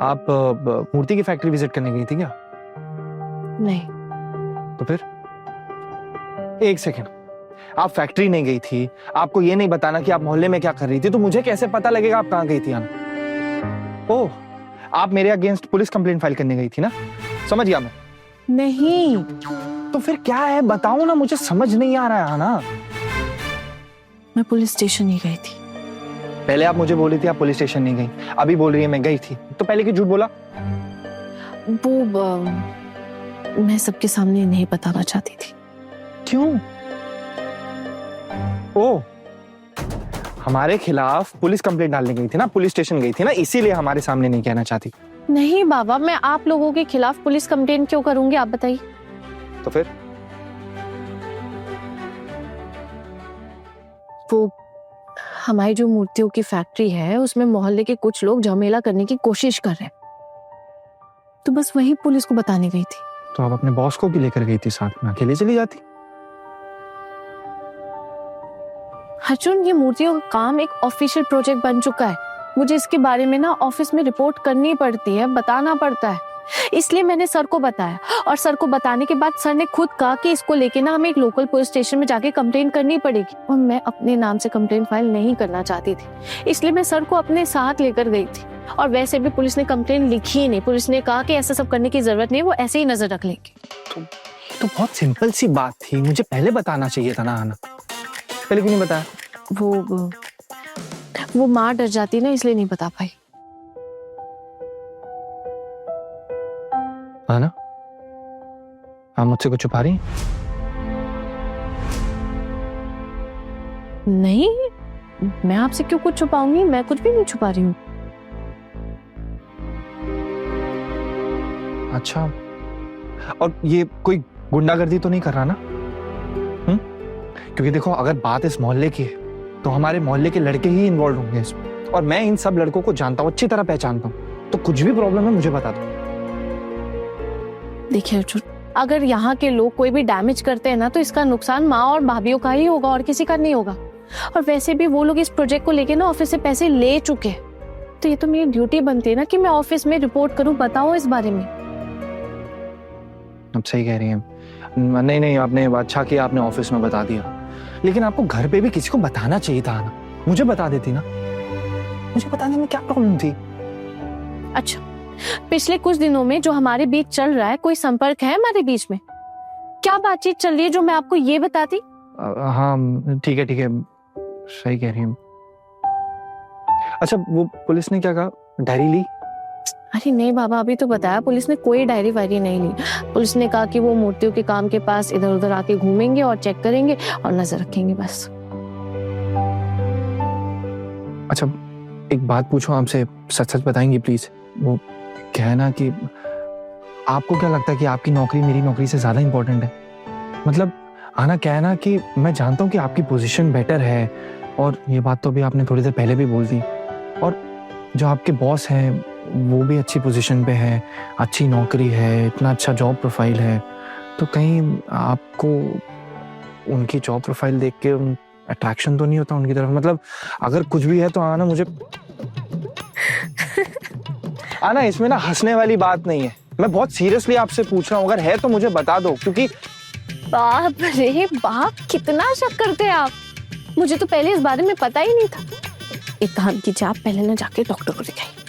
आप मूर्ति की factory visit करने गई थी क्या? नहीं। तो फिर? एक सेकेंड, आप फैक्ट्री नहीं गई थी, आपको ये नहीं बताना कि आप मोहल्ले में क्या कर रही थी, तो मुझे कैसे पता लगेगा आप कहाँ गई थी? ओह, आप मेरे अगेंस्ट पुलिस कंप्लेंट फाइल करने गई थी ना? समझ गया मैं। नहीं। तो फिर क्या है, बताओ ना, मुझे समझ नहीं आ रहा है ना। मैं पुलिस स्टेशन ही गई थी। पहले आप मुझे बोली थी आप पुलिस स्टेशन नहीं गई, अभी बोल रही है मैं गई थी, तो पहले क्यों झूठ बोला? वो मैं सबके सामने नहीं बताना चाहती थी। क्यों? ओ, हमारे खिलाफ पुलिस कंप्लेंट डालने गई थी ना, पुलिस स्टेशन गई थी ना, इसीलिए हमारे सामने नहीं कहना चाहती। नहीं बाबा, मैं आप लोगों के खिलाफ पुलिस कंप्लेंट क्यों करूंगी, आप बताइए। तो फिर? वो हमारी जो मूर्तियों की फैक्ट्री है उसमें मोहल्ले के कुछ लोग झमेला करने की कोशिश कर रहे हैं, तो बस वही पुलिस को बताने गई थी। तो आप अपने बॉस को भी लेकर गई थी साथ में, अकेले चली जाती? अर्जुन, ये मूर्तियों का काम एक ऑफिशियल प्रोजेक्ट बन चुका है। मुझे इसके बारे में ना ऑफिस में रिपोर्ट करनी पड़ती है, बताना पड़ता है, इसलिए मैंने सर को बताया। और सर को बताने के बाद सर ने खुद कहा कि इसको लेके ना हमें एक लोकल पुलिस स्टेशन में जाके कंप्लेंट करनी पड़ेगी। और मैं अपने नाम से कंप्लेंट फाइल नहीं करना चाहती थी, इसलिए मैं सर को अपने साथ लेकर गई थी। और वैसे भी पुलिस ने कंप्लेंट लिखी ही नहीं, पुलिस ने कहा कि ऐसा सब करने की जरूरत नहीं, वो ऐसे ही नजर रख लेंगे। तो बहुत सिंपल सी बात थी, मुझे पहले बताना चाहिए था ना आना। पहले क्यों नहीं बताया? वो माँ डर जाती ना, इसलिए नहीं बता पाई। है ना? आप मुझसे कुछ छुपा रही हैं? नहीं, मैं आपसे क्यों कुछ छुपाऊंगी, मैं कुछ भी नहीं छुपा रही हूँ। अच्छा, और ये कोई गुंडागर्दी तो नहीं कर रहा ना? क्योंकि देखो, अगर बात इस मोहल्ले की है तो हमारे मोहल्ले के लड़के ही इन्वॉल्व होंगे इसमें, और मैं इन सब लड़कों को जानता हूँ, अच्छी तरह पहचानता हूँ, तो कुछ भी प्रॉब्लम है मुझे बता दो। देखिए अर्जुन, अगर यहाँ के लोग कोई भी डैमेज करते हैं ना, तो इसका नुकसान माँ और भाभीियों का ही होगा और किसी का नहीं होगा। और वैसे भी वो लोग इस प्रोजेक्ट को लेके ना ऑफिस से पैसे ले चुके हैं, तो ये तो मेरी ड्यूटी बनती है ना कि मैं ऑफिस में रिपोर्ट करूं, बताओ इस बारे में। अब सही कह रही हैं। नहीं, आपने अच्छा किया, आपने ऑफिस में बता दिया, लेकिन आपको घर पे भी किसी को बताना चाहिए था ना, मुझे बता देती ना, मुझे बताने में क्या प्रॉब्लम थी? अच्छा, पिछले कुछ दिनों में जो हमारे बीच चल रहा है, कोई संपर्क है हमारे बीच में? क्या बातचीत चल रही है जो मैं आपको ये बताती? हाँ ठीक है, सही कह रही हैं। अच्छा, वो पुलिस ने क्या कहा, डायरी ली? अरे नहीं बाबा, अभी तो बताया, पुलिस ने कोई डायरी वायरी नहीं ली। पुलिस ने कहा कि वो मूर्तियों के काम के पास इधर उधर आके घूमेंगे और चेक करेंगे और नजर रखेंगे, बस। अच्छा, एक बात पूछूं आपसे, सच सच बताएंगी प्लीज? वो क्या है ना कि आपको क्या लगता है कि आपकी नौकरी मेरी नौकरी से ज्यादा इंपॉर्टेंट है? मतलब आना क्या है ना कि मैं जानता हूँ कि आपकी पोजीशन बेटर है, और ये बात तो भी आपने थोड़ी देर पहले भी बोल दी, और जो आपके बॉस हैं वो भी अच्छी पोजीशन पे है, अच्छी नौकरी है, इतना अच्छा जॉब प्रोफाइल है, तो कहीं आपको उनकी जॉब प्रोफाइल देख के अट्रैक्शन तो नहीं होता उनकी तरफ? मतलब अगर कुछ भी है तो आना, मुझे आना, इसमें ना हंसने वाली बात नहीं है, मैं बहुत सीरियसली आपसे पूछ रहा हूँ, अगर है तो मुझे बता दो, क्योंकि बाप रे बाप, कितना शक करते हैं आप, मुझे तो पहले इस बारे में पता ही नहीं था। एक काम कीजिए, आप पहले ना जाके डॉक्टर को दिखाइए।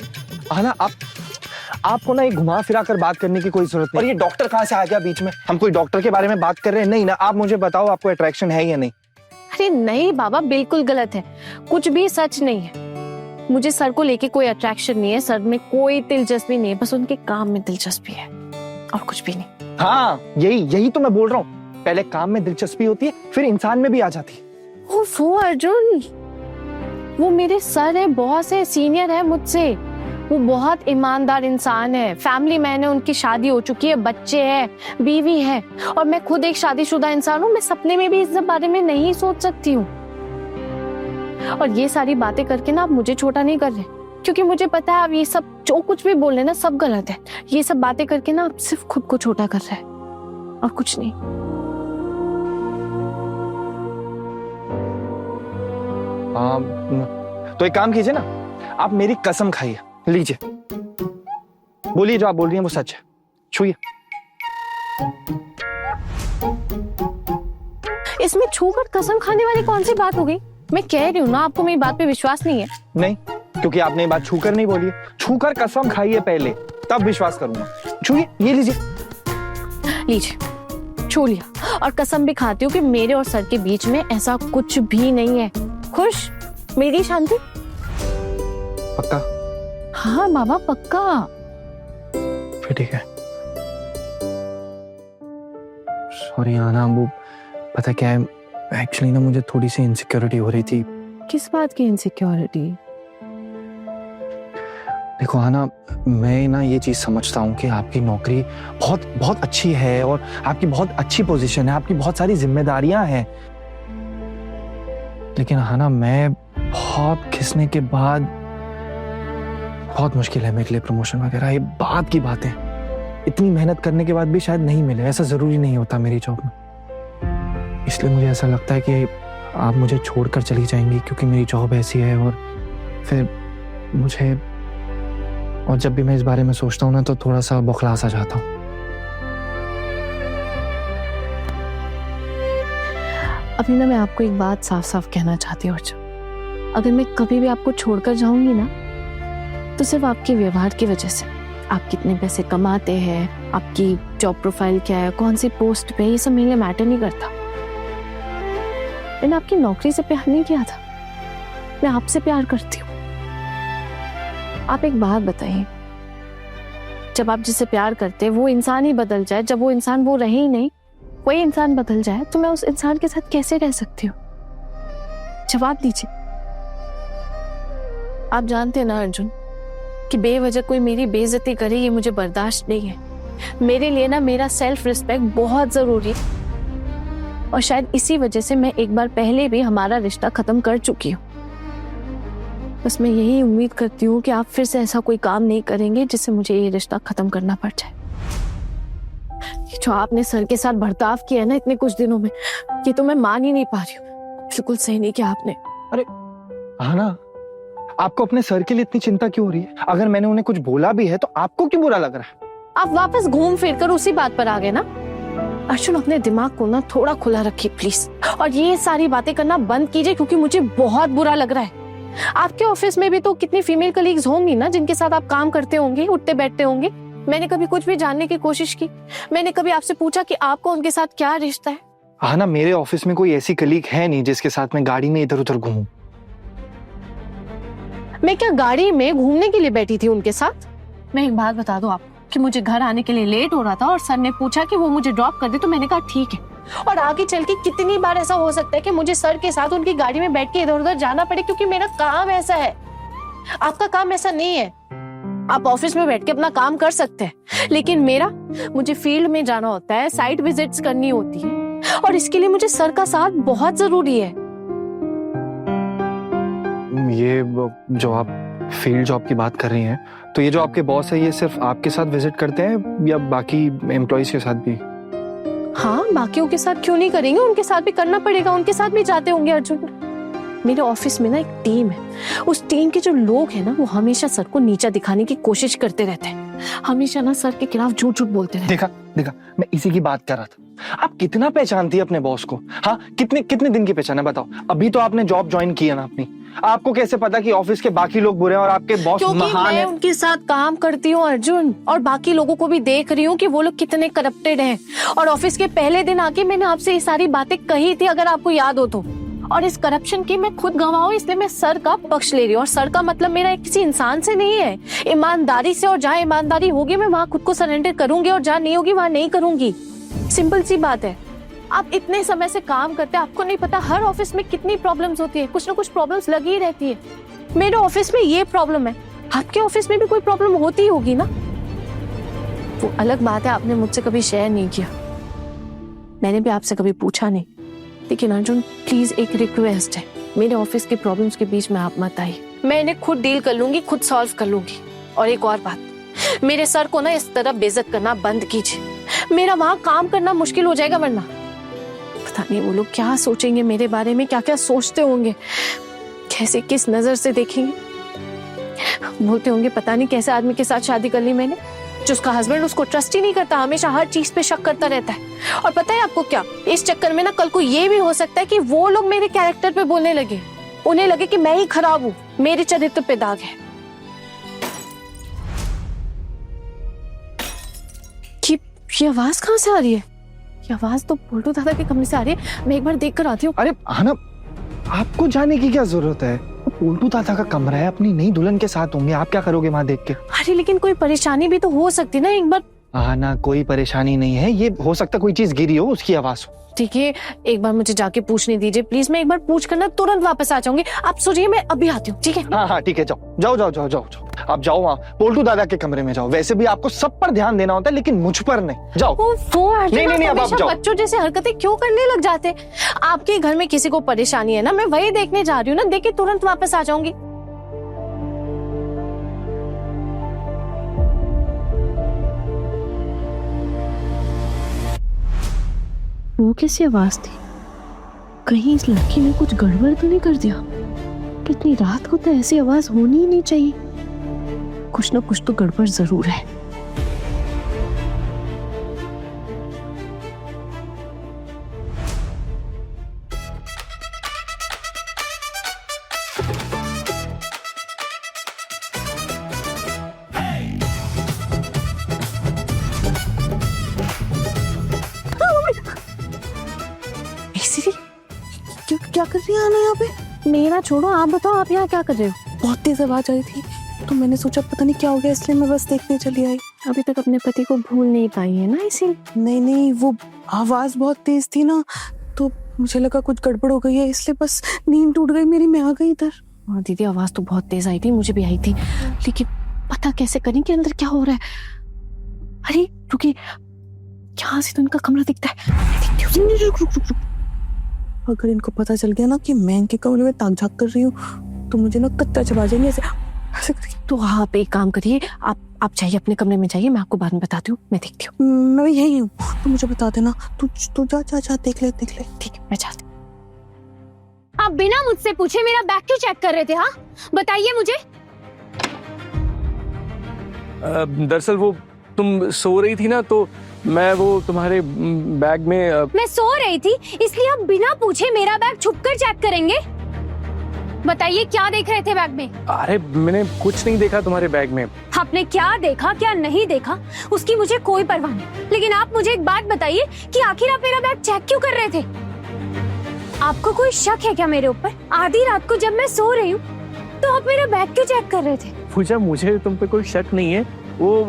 आना, आपको ना ये घुमा फिरा कर बात करने की कोई जरूरत नहीं। और ये डॉक्टर कहाँ से आ गया बीच में? हम कोई डॉक्टर के बारे में बात कर रहे हैं? नहीं ना, आप मुझे बताओ आपको अट्रैक्शन है या नहीं? अरे नहीं बाबा, बिल्कुल गलत है, कुछ भी सच नहीं है। मुझे सर को लेके कोई अट्रैक्शन नहीं है, सर में कोई दिलचस्पी नहीं है, बस उनके काम में दिलचस्पी है और कुछ भी नहीं। हाँ, यही तो मैं बोल रहा हूँ, पहले काम में दिलचस्पी होती है, फिर इंसान में भी आ जाती है। ओफो अर्जुन, वो मेरे सर है, बॉस है, सीनियर है मुझसे, वो बहुत ईमानदार इंसान है, फैमिली मैन है, उनकी शादी हो चुकी है, बच्चे हैं, बीवी है, और मैं खुद एक शादीशुदा इंसान हूँ, मैं सपने में भी इस बारे में नहीं सोच सकती हूँ। और ये सारी बातें करके ना आप मुझे छोटा नहीं कर रहे, क्योंकि मुझे पता है आप ये सब जो कुछ भी बोल रहे हैं ना, सब गलत है। ये सब बातें करके ना आप सिर्फ खुद को छोटा कर रहे हैं और कुछ नहीं। तो एक काम कीजिए ना, आप मेरी कसम खाइए, लीजिए बोलिए, जो आप बोल रही हैं वो सच है, छूइए। इसमें छूकर कसम खाने वाली कौन सी बात हो गई? मैं कह रही हूँ ना, आपको मेरी बात पे विश्वास नहीं है। नहीं, क्योंकि आपने ये बात छूकर नहीं बोली है। छूकर कसम खाइए पहले, तब विश्वास करूंगा। छूइए, ये लीजिए। लीजिए, छू लिया। और कसम भी खाती हूँ कि मेरे और सर के बीच में ऐसा कुछ भी नहीं है। खुश? मेरी शांति? पक्का? हाँ बाबा, पक्का। फिर ठीक है। सॉरी आना, वो पता क्या है, एक्चुअली ना मुझे थोड़ी सी इनसिक्योरिटी हो रही थी। किस बात की इनसिक्योरिटी? देखो आना, मैं ना ये चीज समझता हूँ कि आपकी नौकरी बहुत बहुत अच्छी है और आपकी बहुत अच्छी पोजीशन है, आपकी बहुत सारी जिम्मेदारियां हैं। लेकिन आना, मैं बहुत खिसने के बाद बहुत मुश्किल है मेरे लिए प्रमोशन वगैरह। ये बात की बात है, इतनी मेहनत करने के बाद भी शायद नहीं मिले। ऐसा जरूरी नहीं होता मेरी जॉब में। इसलिए मुझे ऐसा लगता है कि आप मुझे छोड़कर चली जाएंगी, क्योंकि मेरी जॉब ऐसी है। और फिर मुझे, और जब भी मैं इस बारे में सोचता हूँ ना, तो थोड़ा सा बौखला सा जाता हूँ। अभी ना मैं आपको एक बात साफ साफ कहना चाहती हूँ अर्जुन। अगर मैं कभी भी आपको छोड़कर जाऊंगी ना, तो सिर्फ आपके व्यवहार की वजह से। आप कितने पैसे कमाते हैं, आपकी जॉब प्रोफाइल क्या है, कौन सी पोस्ट पे, ये सब मेरे लिए मैटर नहीं करता। मैंने आपकी नौकरी से प्यार नहीं किया था, मैं आपसे प्यार करती हूँ। आप एक बात बताइए, जब आप जिससे प्यार करते हैं वो इंसान ही बदल जाए, जब वो इंसान वो रहे ही नहीं, वही इंसान बदल जाए, तो मैं उस इंसान के साथ कैसे रह सकती हूँ? जवाब दीजिए। आप जानते हैं ना अर्जुन कि बेवजह कोई मेरी बेइज्जती करे, ये मुझे बर्दाश्त नहीं है। मेरे लिए ना मेरा सेल्फ रिस्पेक्ट बहुत जरूरी है, और शायद इसी वजह से मैं एक बार पहले भी हमारा रिश्ता खत्म कर चुकी हूँ। बस मैं यही उम्मीद करती हूँ कि आप फिर से ऐसा कोई काम नहीं करेंगे जिससे मुझे ये रिश्ता खत्म करना पड़ जाए। ये जो आपने सर के साथ बर्ताव किया है ना इतने कुछ दिनों में, ये तो मैं मान ही नहीं पा रही हूँ। बिल्कुल सही नहीं किया आपने। अरे हाँ ना, आपको अपने सर के लिए इतनी चिंता क्यों हो रही है? अगर मैंने उन्हें कुछ बोला भी है तो आपको क्यों बुरा लग रहा है? आप वापस घूम फिर कर उसी बात पर आ गए ना। अर्जुन, अपने दिमाग को ना थोड़ा खुला रखिए प्लीज, और ये सारी बातें करना बंद कीजिए, क्योंकि मुझे बहुत बुरा लग रहा है। आपके ऑफिस में भी तो कितनी फीमेल कलीग्स होंगी ना, जिनके साथ आप काम करते होंगे, उठते बैठते होंगे। मैंने कभी कुछ भी जानने की कोशिश की? मैंने कभी आपसे पूछा कि आपको उनके साथ क्या रिश्ता है? हाँ ना, मेरे ऑफिस में कोई ऐसी कलीग है नहीं जिसके साथ मैं गाड़ी में इधर उधर घूमूं। मैं क्या गाड़ी में घूमने के लिए बैठी थी उनके साथ? मैं एक बात बता दूं आपको कि मुझे घर आने के लिए लेट हो रहा था और सर ने पूछा कि वो मुझे ड्रॉप कर दे, तो मैंने कहा ठीक है। और आगे चल के कितनी बार ऐसा हो सकता है कि मुझे सर के साथ उनकी गाड़ी में बैठ के इधर उधर जाना पड़े, क्योंकि मेरा काम ऐसा है। आपका काम ऐसा नहीं है। आप ऑफिस में बैठ के अपना काम कर सकते हैं, लेकिन मेरा, मुझे फील्ड में जाना होता है, साइट विजिट्स करनी होती है, और इसके लिए मुझे सर का साथ बहुत जरूरी है। ये जो आप फील्ड जॉब की बात कर रही हैं, तो ये जो आपके बॉस है, ये सिर्फ आपके साथ विजिट करते हैं या बाकी एम्प्लॉइज के साथ भी? हाँ, बाकियों के साथ क्यों नहीं करेंगे, उनके साथ भी करना पड़ेगा, उनके साथ भी जाते होंगे अर्जुन। मेरे ऑफिस में ना एक टीम है, उस टीम के जो लोग हैं ना, वो हमेशा सर को नीचा दिखाने की कोशिश करते रहते हैं, हमेशा ना सर के खिलाफ झूठ झूठ बोलते रहते हैं। देखा, मैं इसी की बात कर रहा था। आप कितना पहचानती है अपने बॉस को? हाँ, कितने दिन की पहचान है बताओ? अभी तो आपने जॉब ज्वाइन की है ना अपनी, आपको कैसे पता कि ऑफिस के बाकी लोग बुरे हैं और आपके बॉस महान है? उनके साथ काम करती हूँ अर्जुन, और बाकी लोगों को भी देख रही हूँ कि वो लोग कितने करप्टेड हैं। और ऑफिस के पहले दिन आके मैंने आपसे ये सारी बातें कही थी, अगर आपको याद हो तो। और इस करप्शन की मैं खुद गवाह हूं, इसलिए मैं सर का पक्ष ले रही हूँ। और सर का मतलब मेरा किसी इंसान से नहीं है, ईमानदारी से। और जहाँ ईमानदारी होगी मैं वहां खुद को सरेंडर करूंगी, और जहाँ नहीं होगी वहां नहीं करूंगी। सिंपल सी बात है। आप इतने समय से काम करते हैं, आपको नहीं पता हर ऑफिस में कितनी प्रॉब्लम्स होती है, कुछ ना कुछ प्रॉब्लम्स लगी ही रहती है। मेरे ऑफिस में ये प्रॉब्लम है, आपके ऑफिस में भी कोई प्रॉब्लम होती होगी ना। वो अलग बात है, आपने मुझसे कभी शेयर नहीं किया, मैंने भी आपसे कभी पूछा नहीं। लेकिन अर्जुन प्लीज, एक रिक्वेस्ट है, मेरे ऑफिस के प्रॉब्लम्स के बीच में आप मत आइए। मैं इन्हें खुद डील कर लूंगी, खुद सॉल्व कर लूंगी। और एक और बात, मेरे सर को ना इस तरह बेइज्जत करना बंद कीजिए, मेरा वहां काम करना मुश्किल हो जाएगा। वरना पता नहीं वो लोग क्या सोचेंगे मेरे बारे में, क्या क्या सोचते होंगे, कैसे किस नजर से देखेंगे। बोलते होंगे पता नहीं कैसे आदमी के साथ शादी कर ली मैंने। जो उसका हस्बैंड उसको ट्रस्ट ही नहीं करता, हमेशा हर चीज पे शक करता रहता है। और पता है आपको क्या, इस चक्कर में ना कल को ये भी हो सकता है कि वो लोग मेरे कैरेक्टर पे बोलने लगे, उन्हें लगे कि मैं ही खराब हूँ, मेरे चरित्र पे दाग है। ये आवाज कहाँ से आ रही है? ये आवाज तो पोल्टू दादा के कमरे से आ रही है, मैं एक बार देख कर आती हूँ। अरे आना, आपको जाने की क्या जरूरत है? पोल्टू दादा का कमरा है, अपनी नई दुल्हन के साथ होंगे, आप क्या करोगे वहां देख के? अरे लेकिन कोई परेशानी भी तो हो सकती ना, एक बार। आना, कोई परेशानी नहीं है, ये हो सकता कोई चीज गिरी हो, उसकी आवाज हो। ठीक है, एक बार मुझे जाके पूछने दीजिए प्लीज, मैं एक बार पूछ कर ना तुरंत वापस आ जाऊंगी। आप सोचिए, मैं अभी आती हूँ, ठीक है? हाँ हाँ ठीक है, जाओ जाओ जाओ जाओ जाओ जाओ, आप जाओ वहाँ पोल्टू दादा के कमरे में जाओ। वैसे भी आपको सब पर ध्यान देना होता है, लेकिन मुझ पर नहीं। जाओ। नहीं, अब आप जाओ। बच्चों जैसे हरकतें क्यों करने लग जाते? आपके घर में किसी को परेशानी है ना, मैं वही देखने जा रही हूँ ना, देख के तुरंत वापस आ जाऊंगी। वो कैसी आवाज थी? कहीं इस लड़की ने कुछ गड़बड़ तो नहीं कर दिया? कितनी रात को तो ऐसी आवाज होनी ही नहीं चाहिए, कुछ ना कुछ तो गड़बड़ जरूर है। क्या कर रही है आना यहाँ पे? मेरा छोड़ो, आप बताओ, आप यहाँ क्या कर रहे हो? बहुत तेज आवाज आई थी तो मैंने सोचा पता नहीं क्या हो गया, इसलिए मैं बस देखने चली आई। अभी तक अपने पति को भूल नहीं पाई है ना, इसीलिए? नहीं, वो आवाज बहुत तेज थी ना, तो मुझे लगा कुछ गड़बड़ हो गई है, इसलिए बस नींद टूट गई मेरी, मैं आ गई इधर। हाँ दीदी, आवाज तो बहुत तेज आई थी, मुझे भी आई थी, लेकिन पता कैसे करें कि अंदर क्या हो रहा है? अरे रुकिए, यहाँ से तो इनका कमरा दिखता है, रुक। अगर इनको पता चल गया ना कि मैं इनके कमरे में ताक झाक कर रही हूँ तो मुझे ना कत्ता चबा जाएंगे ऐसे। तो आप एक काम करिए, आप जाइए अपने कमरे में जाइए, मैं आपको बाद में बताती हूँ, मैं देखती हूँ। मैं यही हूँ, तो मुझे बता देना। तू जा देख ले। ठीक है, मैं जाती हूँ। आप बिना मुझसे पूछे मेरा बैग क्यों चेक कर रहे थे? हाँ बताइए मुझे। दरअसल वो तुम सो रही थी ना, तो मैं वो तुम्हारे बैग में मैं सो रही थी इसलिए आप बिना पूछे मेरा बैग छुपकर चेक करेंगे? बताइए क्या देख रहे थे बैग में? अरे मैंने कुछ नहीं देखा तुम्हारे बैग में। आपने क्या देखा क्या नहीं देखा उसकी मुझे कोई परवाह नहीं, लेकिन आप मुझे एक बात बताइए कि आखिर आप मेरा बैग चेक क्यों कर रहे थे? आपको कोई शक है क्या मेरे ऊपर? आधी रात को जब मैं सो रही हूँ तो आप मेरा बैग क्यों चेक कर रहे थे? पूजा, मुझे तुम पे कोई शक नहीं है। वो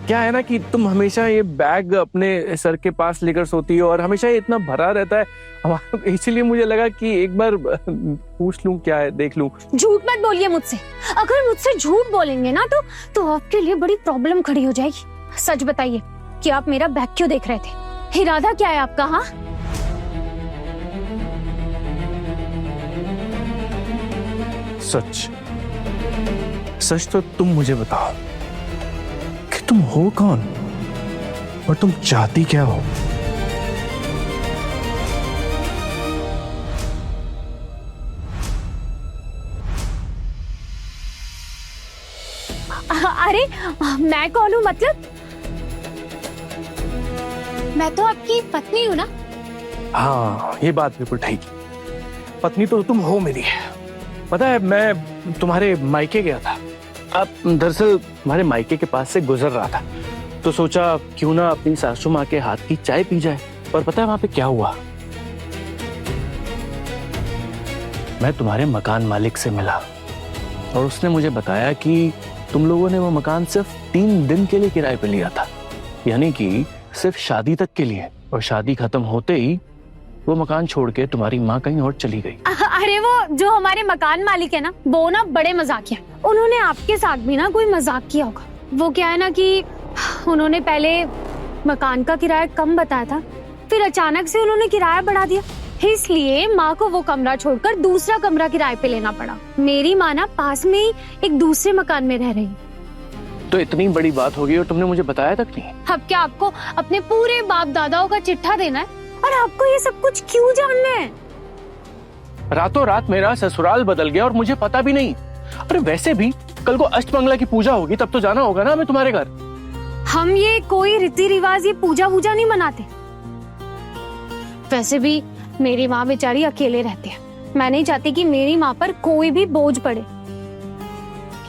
क्या है ना कि तुम हमेशा ये बैग अपने सर के पास लेकर सोती हो और हमेशा ये इतना भरा रहता है, इसीलिए मुझे लगा कि एक बार पूछ लूं, क्या है देख लूं। झूठ मत बोलिए मुझसे, अगर मुझसे झूठ बोलेंगे ना तो आपके लिए बड़ी प्रॉब्लम खड़ी हो जाएगी। सच बताइए कि आप मेरा बैग क्यों देख रहे थे? इरादा क्या है आपका? हाँ सच तो तुम मुझे बताओ कि तुम हो कौन और तुम चाहती क्या हो? अरे मैं कौन हूँ मतलब? मैं तो आपकी पत्नी हूँ ना? हाँ ये बात बिल्कुल ठीक, पत्नी तो तुम हो मेरी। पता है मैं तुम्हारे मायके गया था, अब दरअसल तुम्हारे मायके के पास से गुजर रहा था तो सोचा क्यों ना अपनी सासू माँ के हाथ की चाय पी जाए। और पता है वहां पे क्या हुआ? मैं तुम्हारे मकान मालिक से मिला और उसने मुझे बताया कि तुम लोगों ने वो मकान सिर्फ 3 दिन के लिए किराए पे लिया था, यानी कि सिर्फ शादी तक के लिए, और शादी खत्म होते ही वो मकान छोड़ के तुम्हारी माँ कहीं और चली गई। अरे वो जो हमारे मकान मालिक है ना, वो ना बड़े मजाकिया, उन्होंने आपके साथ भी ना कोई मजाक किया होगा। वो क्या है ना कि उन्होंने पहले मकान का किराया कम बताया था, फिर अचानक से उन्होंने किराया बढ़ा दिया, इसलिए माँ को वो कमरा छोड़कर दूसरा कमरा किराए पे लेना पड़ा। मेरी माँ ना पास में ही एक दूसरे मकान में रह रही। तो इतनी बड़ी बात हो गई और तुमने मुझे बताया तक नहीं? अब क्या आपको अपने पूरे बाप दादाओं का चिट्ठा देना है और आपको ये सब कुछ क्यों जानना है? रातों रात मेरा ससुराल बदल गया और मुझे पता भी नहीं। अरे वैसे भी कल को अष्टमंगला की पूजा होगी, तब तो जाना होगा ना हमें तुम्हारे घर। हम ये कोई रीति रिवाज, ये पूजा वूजा नहीं मनाते। वैसे भी मेरी माँ बेचारी अकेले रहती है, मैं नहीं चाहती कि मेरी माँ पर कोई भी बोझ पड़े।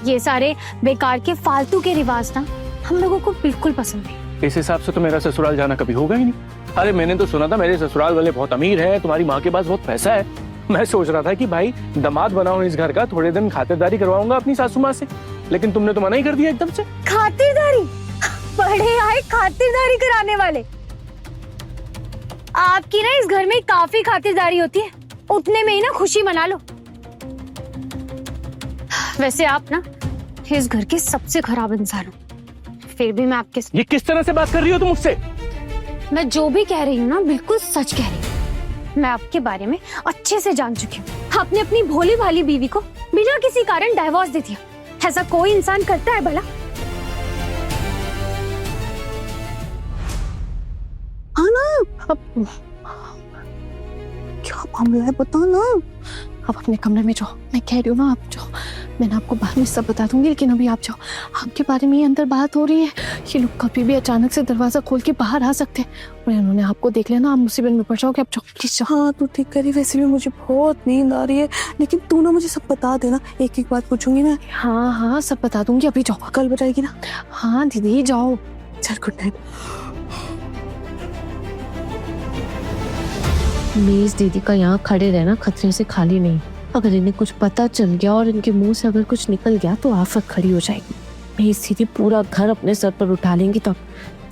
ये सारे बेकार के फालतू के रिवाज ना हम लोगों को बिल्कुल पसंद नहीं। इस हिसाब से तो मेरा ससुराल जाना कभी होगा ही नहीं। अरे मैंने तो सुना था मेरे ससुराल वाले बहुत अमीर है, तुम्हारी माँ के पास बहुत पैसा है। मैं सोच रहा था कि भाई दामाद बना हूं इस घर का, थोड़े दिन खातिरदारी करवाऊंगा अपनी सासू माँ से, लेकिन तुमने तो मना ही कर दिया एकदम से। खातिरदारी? बड़े आए खातिरदारी कराने वाले। आपकी ना इस घर में काफी खातिरदारी होती है, उतने में ही ना खुशी मना लो। वैसे आप ना इस घर के सबसे खराब इंसान हो, फिर भी मैं आपके ये किस तरह से बात कर रही हो तुम मुझसे? मैं जो भी कह रही हूँ ना बिल्कुल सच कह रही हूँ। मैं आपके बारे में अच्छे से जान चुकी हूँ। आपने अपनी भोली भाली बीवी को बिना किसी कारण डाइवोर्स दे दिया। ऐसा कोई इंसान करता है भला? हाँ ना, अब क्या मामला है बता ना। आप अपने कमरे में जाओ, मैं कह रही हूँ ना आप जाओ, मैंने आपको बाद में सब बता दूंगी, लेकिन अभी आप जाओ। आपके बारे में ही अंदर बात हो रही है, ये लोग कभी भी अचानक से दरवाजा खोल के बाहर आ सकते हैं और इन्होंने आपको देख लिया ना, आप मुसीबत में पड़ जाओगे। आप जाओ प्लीज जाओ। हाँ तू ठीक करी, वैसे भी मुझे बहुत नींद आ रही है, लेकिन तू ना मुझे सब बता देना, एक एक बात पूछूंगी ना। हाँ हाँ सब बता दूंगी, अभी जाओ। कल बताएगी ना? हाँ दीदी जाओ। चल गुड नाइट। प्लीज दीदी का यहाँ खड़े रहना खतरे से खाली नहीं। अगर इन्हें कुछ पता चल गया और इनके मुंह से अगर कुछ निकल गया तो आफत खड़ी हो जाएगी। प्लीज दीदी पूरा घर अपने सर पर उठा लेंगी तब।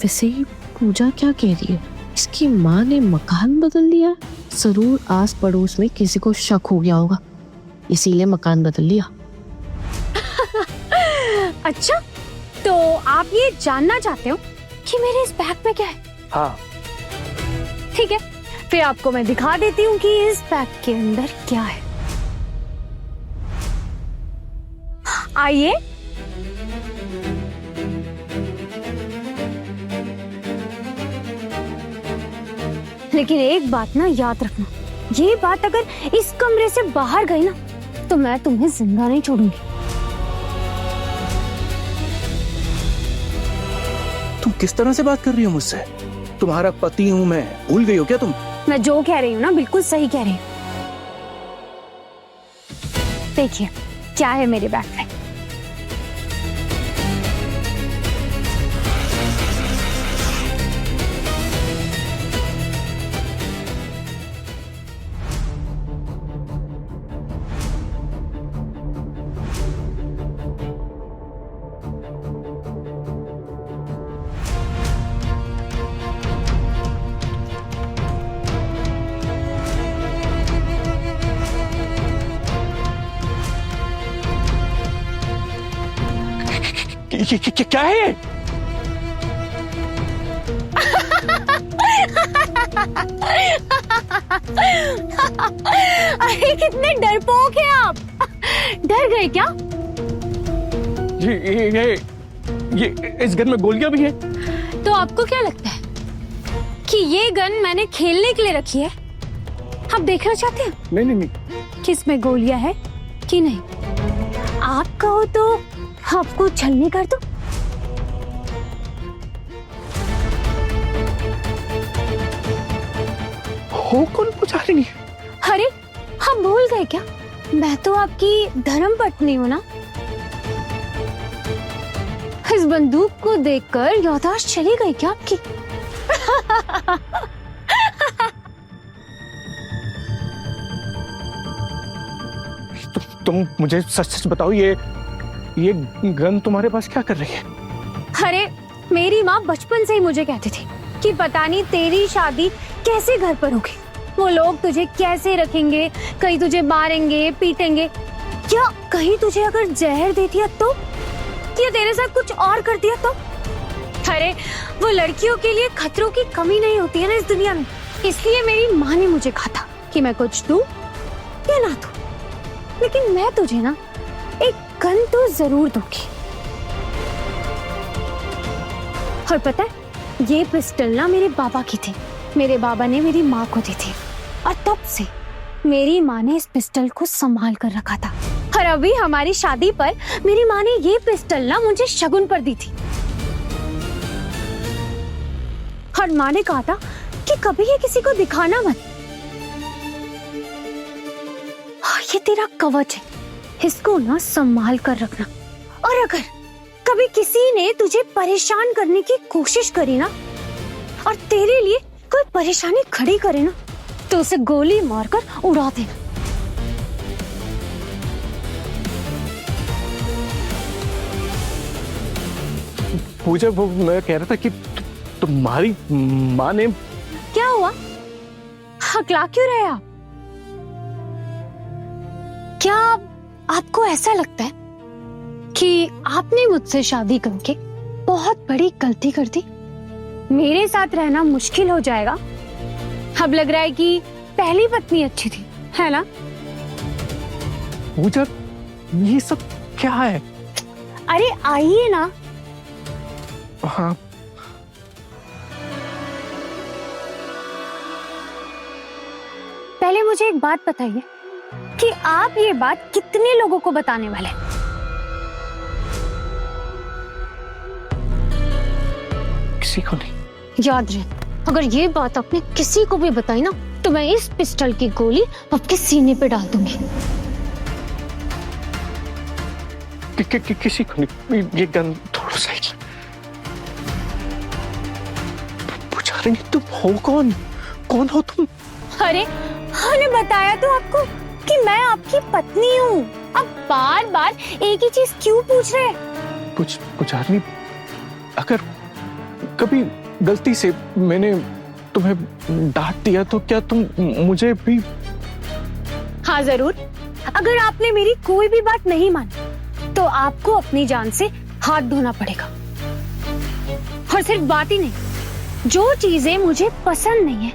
वैसे ही पूजा क्या कह रही है, इसकी माँ ने मकान बदल दिया? जरूर आस पड़ोस में किसी को शक हो गया होगा, इसीलिए मकान बदल लिया। अच्छा, तो आप ये जानना चाहते हो कि मेरे इस बैग में क्या है? हाँ ठीक है, फिर आपको मैं दिखा देती हूँ कि इस बैग के अंदर क्या है। आइए। लेकिन एक बात ना याद रखना, ये बात अगर इस कमरे से बाहर गई ना तो मैं तुम्हें जिंदा नहीं छोड़ूंगी। तुम किस तरह से बात कर रही हो मुझसे? तुम्हारा पति हूं मैं, भूल गई हो क्या तुम? मैं जो कह रही हूँ ना बिल्कुल सही कह रही हूँ। देखिए क्या है मेरे बैग में। क्या है ये? अरे कितने डरपोक हैं आप। डर गए क्या? ये इस गन में गोलियां भी हैं। तो आपको क्या लगता है कि ये गन मैंने खेलने के लिए रखी है? आप देखना चाहते हैं? नहीं। किस में गोलियां है कि नहीं? आप कहो तो आपको छलनी कर दो। हो कौन पुजारिनी? अरे हम भूल गए क्या? मैं तो आपकी धर्म पत्नी हूँ ना। इस बंदूक को देखकर याददाश्त चली गई क्या आपकी? तुम मुझे सच बताओ, ये गन तुम्हारे पास क्या कर रही है? अरे मेरी माँ बचपन से ही मुझे कहती थी कि पता नहीं तेरी शादी कैसे घर पर होगी, वो लोग तुझे कैसे रखेंगे, कहीं तुझे मारेंगे पीटेंगे, क्या कहीं तुझे अगर जहर दे दिया तो, या तेरे साथ कुछ और कर दिया तो। अरे वो लड़कियों के लिए खतरों की कमी नहीं होती है ना इस दुनिया में। इसलिए मेरी माँ ने मुझे कहा था कि मैं कुछ दूं या ना दूं, लेकिन मैं तुझे ना एक गन तो जरूर दूंगी। और पता है ये पिस्टल ना मेरे बाबा की थी, मेरे बाबा ने मेरी माँ को दी थी, और तब से मेरी माँ ने इस पिस्टल को संभाल कर रखा था। और अभी हमारी शादी पर मेरी माँ ने ये पिस्टल ना मुझे शगुन पर दी थी। और माँ ने कहा था कि कभी ये किसी को दिखाना मत। ये तेरा कवच है, इसको ना संभाल कर रखना। और अगर कभी किसी ने तुझे परेशान करने की कोशिश करी ना और तेरे लिए कोई परेशानी खड़ी करे ना तो उसे गोली मारकर उड़ा देना। पूजा, वो मैं कह रहा था कि तुम्हारी माँ ने। क्या हुआ? हकला क्यों रहे आप? क्या आपको ऐसा लगता है कि आपने मुझसे शादी करके बहुत बड़ी गलती कर दी? मेरे साथ रहना मुश्किल हो जाएगा। अब लग रहा है कि पहली पत्नी अच्छी थी, है ना? पूजा, ये सब क्या है? अरे आइए ना। हाँ, पहले मुझे एक बात बताइए कि आप ये बात कितने लोगों को बताने वाले? किसी को नहीं। याद रहे, अगर ये बात आपने किसी को भी बताई ना तो मैं इस पिस्टल की गोली आपके सीने पे डाल दूंगी। किसी को नहीं। ये गन थोड़ा साइड। पुजारी, तुम हो कौन? कौन हो तुम? अरे मैंने बताया तो आपको कि मैं आपकी पत्नी हूँ। अब बार बार एक ही चीज क्यों पूछ रहे हैं? पुजारी, अगर कभी गलती से मैंने तुम्हें डांट दिया तो क्या तुम मुझे भी? हाँ जरूर। अगर आपने मेरी कोई भी बात नहीं मानी तो आपको अपनी जान से हाथ धोना पड़ेगा। और सिर्फ बात ही नहीं, जो चीजें मुझे पसंद नहीं है,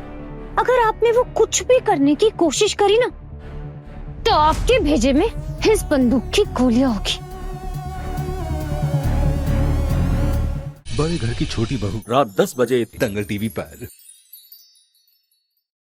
अगर आपने वो कुछ भी करने की कोशिश करी ना तो आपके भेजे में इस बंदूक की गोलियां होगी। बड़े घर की छोटी बहू रात 10 बजे दंगल टीवी पर।